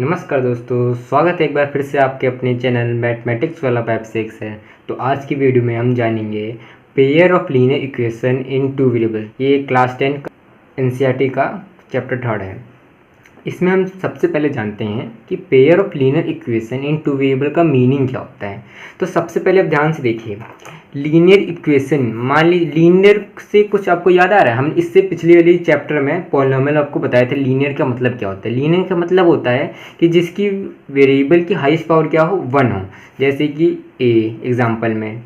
नमस्कार दोस्तों, स्वागत है एक बार फिर से आपके अपने चैनल मैथमेटिक्स वाला पैप सिक्स है। तो आज की वीडियो में हम जानेंगे pair of linear equation in two variable. ये क्लास 10 का एनसीईआरटी का चैप्टर 3 है। इसमें हम सबसे पहले जानते हैं कि pair of linear equation in two variable का मीनिंग क्या होता है। तो सबसे पहले आप ध्यान से देखिए, लीनियर इक्वेशन, मान ली लीनियर से कुछ आपको याद आ रहा है। हम इससे पिछले वाली चैप्टर में पॉलिनोमियल आपको बताए थे लीनियर का मतलब क्या होता है। लीनियर का मतलब होता है कि जिसकी वेरिएबल की हाईएस्ट पावर क्या हो, 1 हो। जैसे कि ए एग्जाम्पल में,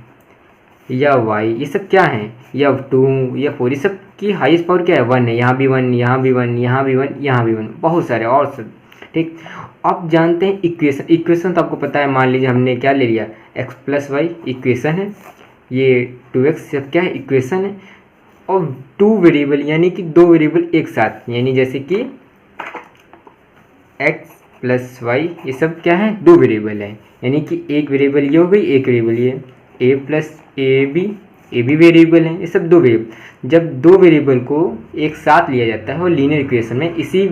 या वाई, ये सब क्या है, या 2 या 4, ये सब की हाईएस्ट पावर क्या है, 1 है। यहाँ भी 1, यहाँ भी 1, यहाँ भी 1, यहाँ भी 1, बहुत सारे और सब। ठीक, अब जानते हैं इक्वेशन। इक्वेशन तो आपको पता है, मान लीजिए हमने क्या ले लिया, x प्लस वाई इक्वेशन है, ये 2x सब क्या है, इक्वेशन है। और 2 वेरिएबल यानी कि 2 वेरिएबल एक साथ, यानी जैसे कि x प्लस वाई, ये सब क्या है, 2 वेरिएबल है। यानी कि एक वेरिएबल ये हो गई, एक वेरिएबल ये, a plus A B variable है। ये सब 2 वेरिएबल, जब 2 वेरिएबल को एक साथ लिया जाता है और लीनियर इक्वेशन में, इसी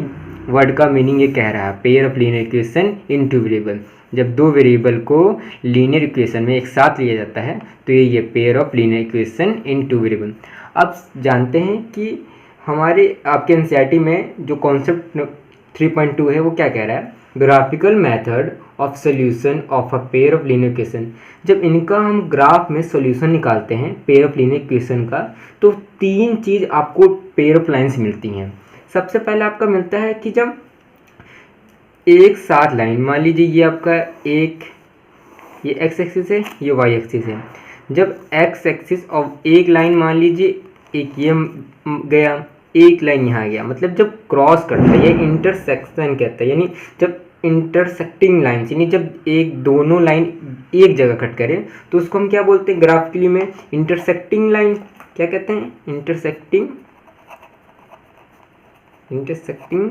वर्ड का मीनिंग ये कह रहा है, pair of linear equation in two variable. जब 2 वेरिएबल को लीनियर इक्वेशन में एक साथ लिया जाता है तो ये pair of linear equation in two variable. अब जानते हैं कि हमारे आपके एनसीईआरटी में जो कॉन्सेप्ट 3.2 है वो क्या कह रहा है, graphical method of solution of a pair of linear equation. जब इनका हम ग्राफ में सॉल्यूशन निकालते हैं पेयर ऑफ लीनियर इक्वेशन का, तो 3 चीज़ आपको पेयर ऑफ लाइन्स मिलती हैं। सबसे पहले आपका मिलता है कि जब एक साथ लाइन, मान लीजिए ये आपका ये एक्स एक्सिस है, ये वाई एक्सिस है। जब एक्स एक्सिस और एक लाइन, मान लीजिए एक ये गया, एक लाइन यहाँ गया, मतलब जब क्रॉस करता है, ये इंटरसेक्शन कहता है। यानी जब इंटरसेक्टिंग लाइन्स, यानी जब एक दोनों लाइन एक जगह कट करे तो उसको हम क्या बोलते हैं ग्राफिकली में, इंटरसेक्टिंग लाइन। क्या कहते हैं, इंटरसेक्टिंग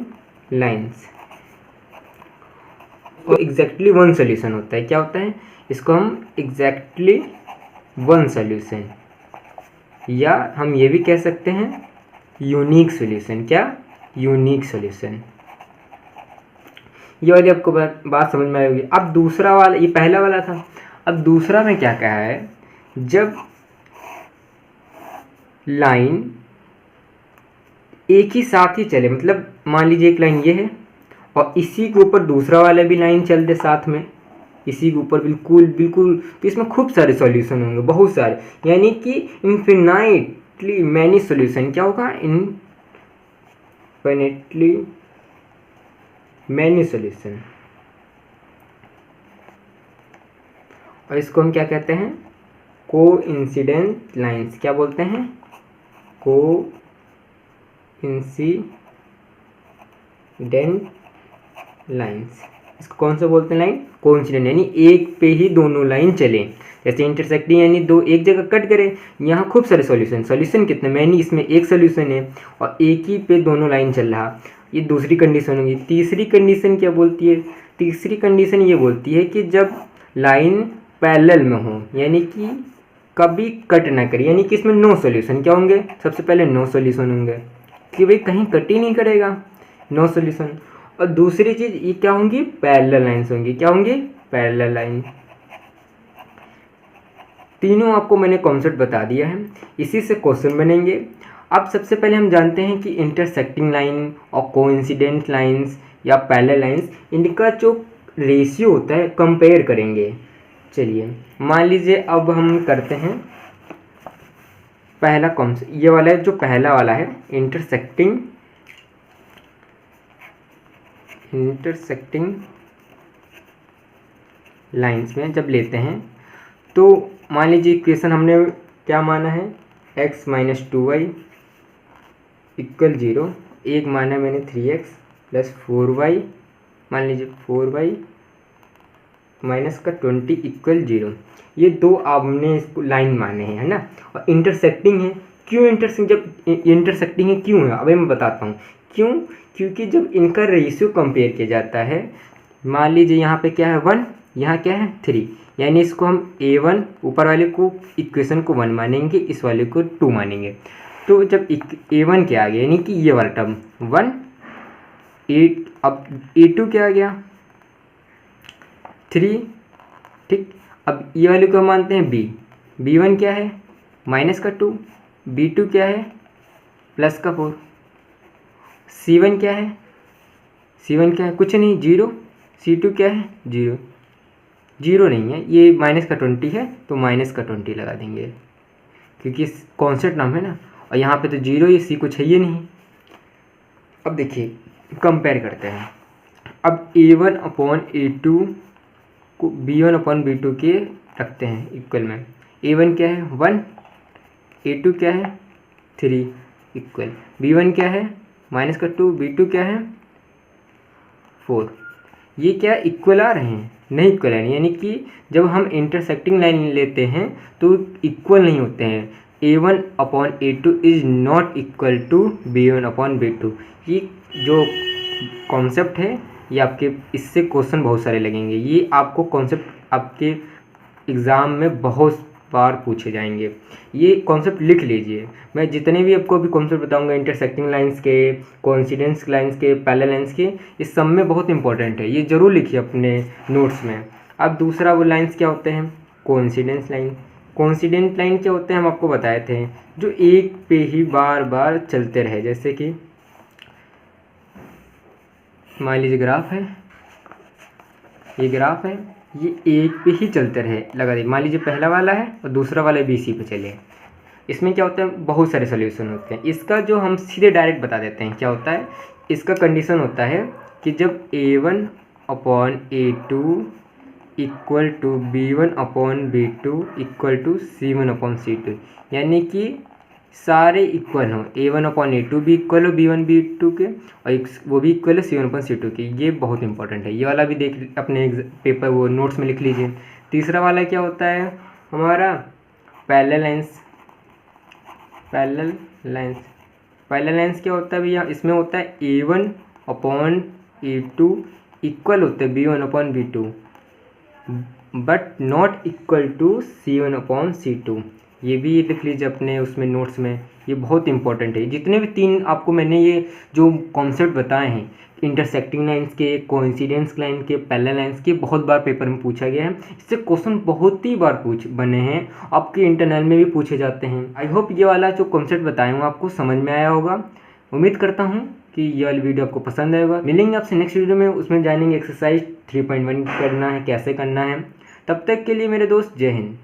लाइन्स। और एग्जैक्टली 1 सोल्यूशन होता है। क्या होता है, इसको हम एग्जैक्टली 1 सोल्यूशन, या हम ये भी कह सकते हैं यूनिक सोल्यूशन। क्या, यूनिक सोल्यूशन। ये वाली आपको बात समझ में आएगी। अब दूसरा वाला, ये पहला वाला था, अब दूसरा में क्या कहा है, जब लाइन एक ही साथ ही चले, मतलब मान लीजिए एक लाइन ये है और इसी के ऊपर दूसरा वाला भी लाइन चल दे साथ में, इसी के ऊपर बिल्कुल बिल्कुल, तो इसमें खूब सारे सॉल्यूशन होंगे, बहुत सारे, यानी कि इन्फिनाइटली मैनी सॉल्यूशन। क्या होगा, इनफिनिटली मैनी सॉल्यूशन। और इसको हम क्या कहते हैं, कोइंसिडेंट लाइंस। क्या बोलते हैं, कोइंसिडेंट लाइंस। इसको कौन सा बोलते हैं, लाइन कोइंसिडेंट, यानी एक पे ही दोनों लाइन चले। जैसे इंटरसेक्टिंग यानी दो एक जगह कट करे, यहाँ खूब सारे सॉल्यूशन कितने, मैंने इसमें एक सॉल्यूशन है और एक ही पे दोनों लाइन चल रहा, ये दूसरी कंडीशन होगी। तीसरी कंडीशन क्या बोलती है, तीसरी कंडीशन ये बोलती है कि जब लाइन पैरेलल में हो, यानी कि कभी कट ना करे, यानी कि इसमें नो सॉल्यूशन। क्या होंगे, सबसे पहले नो सॉल्यूशन होंगे कि भाई कहीं कट ही नहीं करेगा, नो सॉल्यूशन। और दूसरी चीज़ ये क्या होंगी, पैरेलल लाइन्स होंगी। क्या होंगी, पैरेलल लाइन। तीनों आपको मैंने कॉन्सेप्ट बता दिया है, इसी से क्वेश्चन बनेंगे। अब सबसे पहले हम जानते हैं कि इंटरसेक्टिंग लाइन और कोइंसिडेंट लाइंस या पैरेलल लाइंस, इनका जो रेशियो होता है कंपेयर करेंगे। चलिए मान लीजिए अब हम करते हैं पहला कॉन्सेप्ट, ये वाला है जो पहला वाला है, इंटरसेक्टिंग लाइंस में जब लेते हैं तो मान लीजिए इक्वेशन हमने क्या माना है, x माइनस 2y इक्वल 0, एक माना मैंने 3x प्लस 4y, मान लीजिए 4y माइनस का 20 इक्वल 0। ये दो आपने इसको लाइन माने हैं, है ना। और इंटरसेक्टिंग है, क्यों जब इंटरसेक्टिंग है क्यों है, अभी मैं बताता हूँ क्यों। क्योंकि जब इनका रेशियो कंपेयर किया जाता है, मान लीजिए यहाँ पे क्या है 1, यहाँ क्या है 3, यानी इसको हम a1 ऊपर वाले को इक्वेशन को 1 मानेंगे, इस वाले को 2 मानेंगे। तो जब a1 के आ गया, यानी कि ये वाला टर्म 1, अब a2 क्या आ गया 3, ठीक। अब ये वाले को मानते हैं b, b1 क्या है -2, b2 क्या है +4, c1 क्या है, c1 क्या है कुछ नहीं 0, c2 क्या है 0, 0 नहीं है, ये -20 है तो -20 लगा देंगे क्योंकि कॉन्स्टेंट नाम है ना, और यहाँ पे तो 0 ये c कुछ है ये नहीं। अब देखिए कंपेयर करते हैं। अब a1/a2 को b1/b2 के रखते हैं इक्वल में। a1 क्या है 1, a2 क्या है 3 इक्वल, b1 क्या है -2, b2 क्या है 4। ये क्या इक्वल आ रहे हैं? नहीं इक्वल है, यानी कि जब हम इंटरसेक्टिंग लाइन लेते हैं तो इक्वल नहीं होते हैं। a1/a2 is not equal to b1/b2। ये जो कॉन्सेप्ट है ये आपके इससे क्वेश्चन बहुत सारे लगेंगे। ये आपको कॉन्सेप्ट आपके एग्ज़ाम में बहुत बार पूछे जाएंगे। ये कॉन्सेप्ट लिख लीजिए। मैं जितने भी आपको अभी कॉन्सेप्ट बताऊंगा इंटरसेक्टिंग लाइंस के, कोइंसिडेंस लाइंस के, पैरेलल लाइंस के, इस सब में बहुत इंपॉर्टेंट है, ये ज़रूर लिखिए अपने नोट्स में। अब दूसरा वो लाइंस क्या होते हैं? Coincidence line. कोइंसिडेंट लाइन क्या होते हैं हम आपको बताए थे, जो एक पे ही बार बार चलते रहे। जैसे कि मान लीजिए ग्राफ है, ये ग्राफ है, ये एक पे ही चलते रहे लगा दी। मान लीजिए पहला वाला है और दूसरा वाला BC पे चले। इसमें क्या होता है, बहुत सारे सोल्यूशन होते हैं। इसका जो हम सीधे डायरेक्ट बता देते हैं क्या होता है। इसका कंडीशन होता है कि जब a1/a2 equal to b1/b2 equal to c1/c2, यानी कि सारे इक्वल हों, a1/a2 भी इक्वल हो b1/b2 के, और वो भी इक्वल है c1/c2 के। ये बहुत इंपॉर्टेंट है, ये वाला भी देख अपने पेपर वो नोट्स में लिख लीजिए। तीसरा वाला क्या होता है हमारा? Parallel lines. Parallel lines, parallel lines क्या होता है भैया? इसमें होता है a1/a2 इक्वल होता है b1/b2 but not equal to c1/c2। ये भी लिख लीजिए अपने उसमें नोट्स में, ये बहुत इंपॉर्टेंट है। जितने भी तीन आपको मैंने ये जो कॉन्सेप्ट बताए हैं, इंटरसेक्टिंग लाइंस के, कोइंसिडेंस लाइन के, पैरेलल लाइंस के, बहुत बार पेपर में पूछा गया है। इससे क्वेश्चन बहुत ही बार बने हैं, आपके इंटरनल में भी पूछे जाते हैं। आई होप ये वाला जो कॉन्सेप्ट बताया हूँ आपको समझ में आया होगा। उम्मीद करता हूँ कि ये वाली वीडियो आपको पसंद आएगा। मिलेंगे आपसे नेक्स्ट वीडियो में, उसमें जानेंगे एक्सरसाइज 3.1 करना है, कैसे करना है। तब तक के लिए मेरे दोस्त, जय हिंद।